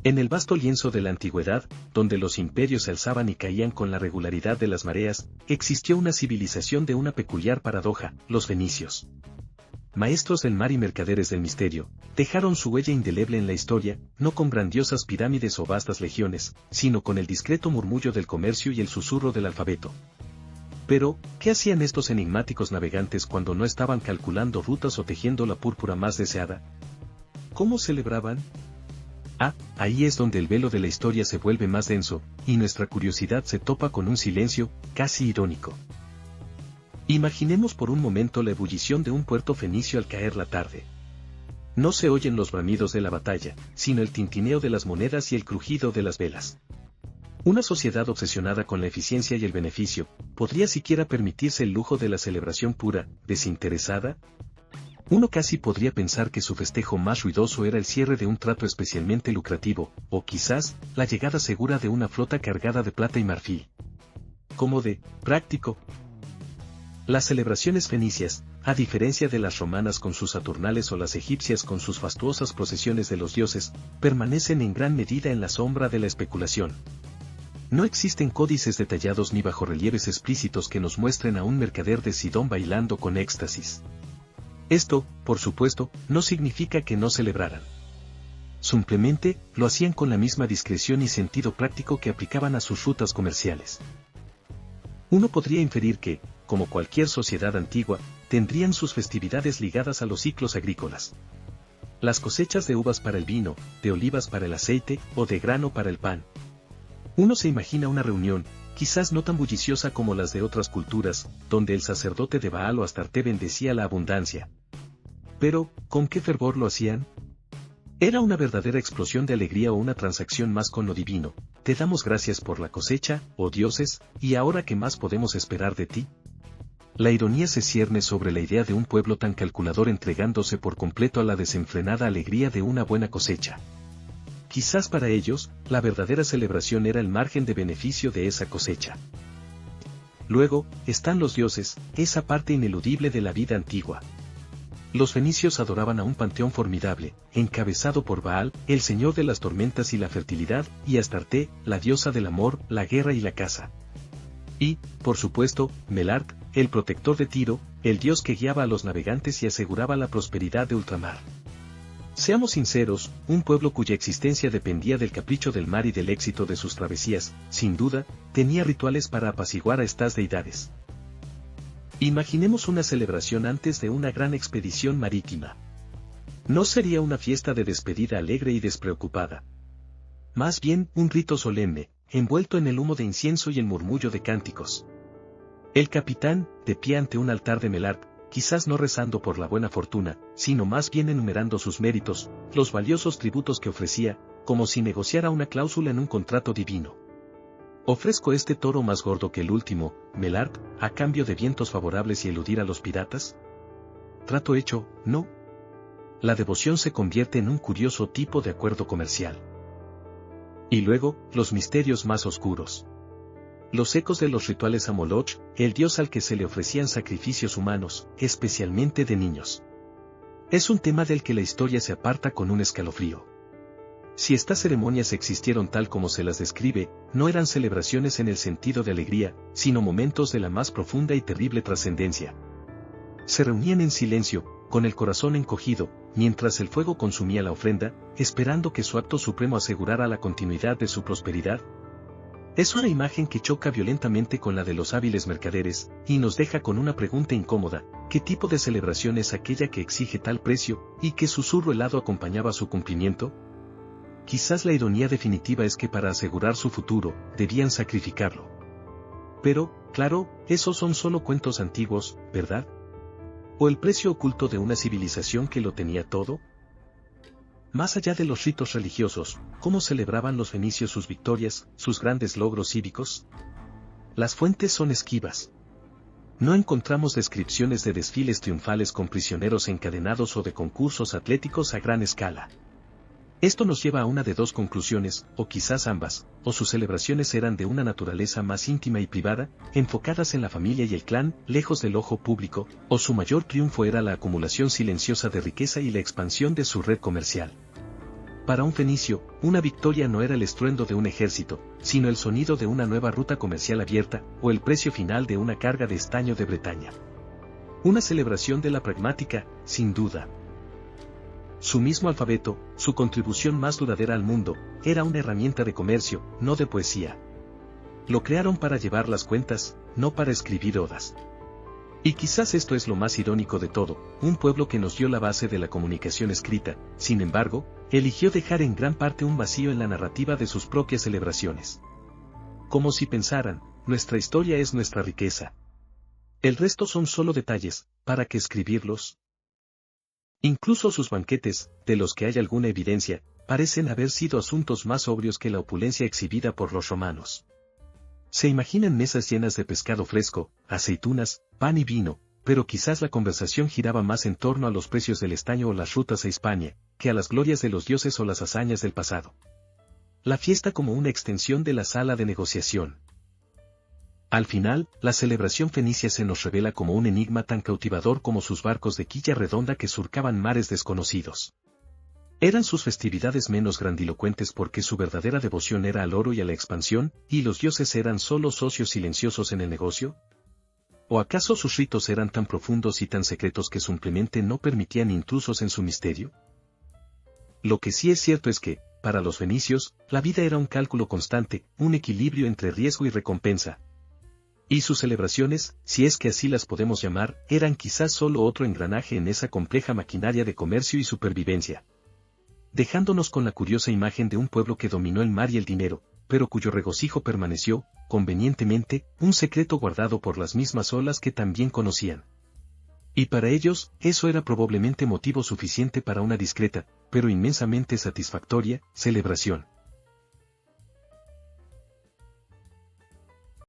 En el vasto lienzo de la antigüedad, donde los imperios se alzaban y caían con la regularidad de las mareas, existió una civilización de una peculiar paradoja, los fenicios. Maestros del mar y mercaderes del misterio, dejaron su huella indeleble en la historia, no con grandiosas pirámides o vastas legiones, sino con el discreto murmullo del comercio y el susurro del alfabeto. Pero, ¿qué hacían estos enigmáticos navegantes cuando no estaban calculando rutas o tejiendo la púrpura más deseada? ¿Cómo celebraban? Ahí es donde el velo de la historia se vuelve más denso, y nuestra curiosidad se topa con un silencio, casi irónico. Imaginemos por un momento la ebullición de un puerto fenicio al caer la tarde. No se oyen los bramidos de la batalla, sino el tintineo de las monedas y el crujido de las velas. Una sociedad obsesionada con la eficiencia y el beneficio, ¿podría siquiera permitirse el lujo de la celebración pura, desinteresada? Uno casi podría pensar que su festejo más ruidoso era el cierre de un trato especialmente lucrativo, o quizás, la llegada segura de una flota cargada de plata y marfil. Como de práctico. Las celebraciones fenicias, a diferencia de las romanas con sus saturnales o las egipcias con sus fastuosas procesiones de los dioses, permanecen en gran medida en la sombra de la especulación. No existen códices detallados ni bajorrelieves explícitos que nos muestren a un mercader de Sidón bailando con éxtasis. Esto, por supuesto, no significa que no celebraran. Simplemente, lo hacían con la misma discreción y sentido práctico que aplicaban a sus rutas comerciales. Uno podría inferir que, como cualquier sociedad antigua, tendrían sus festividades ligadas a los ciclos agrícolas. Las cosechas de uvas para el vino, de olivas para el aceite, o de grano para el pan. Uno se imagina una reunión, quizás no tan bulliciosa como las de otras culturas, donde el sacerdote de Baal o Astarte bendecía la abundancia. Pero, ¿con qué fervor lo hacían? ¿Era una verdadera explosión de alegría o una transacción más con lo divino? Te damos gracias por la cosecha, oh dioses, ¿y ahora qué más podemos esperar de ti? La ironía se cierne sobre la idea de un pueblo tan calculador entregándose por completo a la desenfrenada alegría de una buena cosecha. Quizás para ellos, la verdadera celebración era el margen de beneficio de esa cosecha. Luego, están los dioses, esa parte ineludible de la vida antigua. Los fenicios adoraban a un panteón formidable, encabezado por Baal, el señor de las tormentas y la fertilidad, y Astarte, la diosa del amor, la guerra y la caza. Y, por supuesto, Melart, el protector de Tiro, el dios que guiaba a los navegantes y aseguraba la prosperidad de ultramar. Seamos sinceros, un pueblo cuya existencia dependía del capricho del mar y del éxito de sus travesías, sin duda, tenía rituales para apaciguar a estas deidades. Imaginemos una celebración antes de una gran expedición marítima. No sería una fiesta de despedida alegre y despreocupada. Más bien, un rito solemne, envuelto en el humo de incienso y el murmullo de cánticos. El capitán, de pie ante un altar de Melart, quizás no rezando por la buena fortuna, sino más bien enumerando sus méritos, los valiosos tributos que ofrecía, como si negociara una cláusula en un contrato divino. ¿Ofrezco este toro más gordo que el último, Melart, a cambio de vientos favorables y eludir a los piratas? Trato hecho, ¿no? La devoción se convierte en un curioso tipo de acuerdo comercial. Y luego, los misterios más oscuros. Los ecos de los rituales a Moloch, el dios al que se le ofrecían sacrificios humanos, especialmente de niños. Es un tema del que la historia se aparta con un escalofrío. Si estas ceremonias existieron tal como se las describe, no eran celebraciones en el sentido de alegría, sino momentos de la más profunda y terrible trascendencia. Se reunían en silencio, con el corazón encogido, mientras el fuego consumía la ofrenda, esperando que su acto supremo asegurara la continuidad de su prosperidad. Es una imagen que choca violentamente con la de los hábiles mercaderes, y nos deja con una pregunta incómoda: ¿qué tipo de celebración es aquella que exige tal precio, y qué susurro helado acompañaba su cumplimiento? Quizás la ironía definitiva es que para asegurar su futuro, debían sacrificarlo. Pero, claro, esos son solo cuentos antiguos, ¿verdad? ¿O el precio oculto de una civilización que lo tenía todo? Más allá de los ritos religiosos, ¿cómo celebraban los fenicios sus victorias, sus grandes logros cívicos? Las fuentes son esquivas. No encontramos descripciones de desfiles triunfales con prisioneros encadenados o de concursos atléticos a gran escala. Esto nos lleva a una de dos conclusiones, o quizás ambas: o sus celebraciones eran de una naturaleza más íntima y privada, enfocadas en la familia y el clan, lejos del ojo público, o su mayor triunfo era la acumulación silenciosa de riqueza y la expansión de su red comercial. Para un fenicio, una victoria no era el estruendo de un ejército, sino el sonido de una nueva ruta comercial abierta, o el precio final de una carga de estaño de Bretaña. Una celebración de la pragmática, sin duda. Su mismo alfabeto, su contribución más duradera al mundo, era una herramienta de comercio, no de poesía. Lo crearon para llevar las cuentas, no para escribir odas. Y quizás esto es lo más irónico de todo, un pueblo que nos dio la base de la comunicación escrita, sin embargo, eligió dejar en gran parte un vacío en la narrativa de sus propias celebraciones. Como si pensaran, nuestra historia es nuestra riqueza. El resto son solo detalles, ¿para qué escribirlos? Incluso sus banquetes, de los que hay alguna evidencia, parecen haber sido asuntos más sobrios que la opulencia exhibida por los romanos. Se imaginan mesas llenas de pescado fresco, aceitunas, pan y vino, pero quizás la conversación giraba más en torno a los precios del estaño o las rutas a Hispania, que a las glorias de los dioses o las hazañas del pasado. La fiesta como una extensión de la sala de negociación. Al final, la celebración fenicia se nos revela como un enigma tan cautivador como sus barcos de quilla redonda que surcaban mares desconocidos. Eran sus festividades menos grandilocuentes porque su verdadera devoción era al oro y a la expansión, y los dioses eran solo socios silenciosos en el negocio. ¿O acaso sus ritos eran tan profundos y tan secretos que simplemente no permitían intrusos en su misterio? Lo que sí es cierto es que, para los fenicios, la vida era un cálculo constante, un equilibrio entre riesgo y recompensa. Y sus celebraciones, si es que así las podemos llamar, eran quizás solo otro engranaje en esa compleja maquinaria de comercio y supervivencia. Dejándonos con la curiosa imagen de un pueblo que dominó el mar y el dinero, pero cuyo regocijo permaneció, convenientemente, un secreto guardado por las mismas olas que también conocían. Y para ellos, eso era probablemente motivo suficiente para una discreta, pero inmensamente satisfactoria, celebración.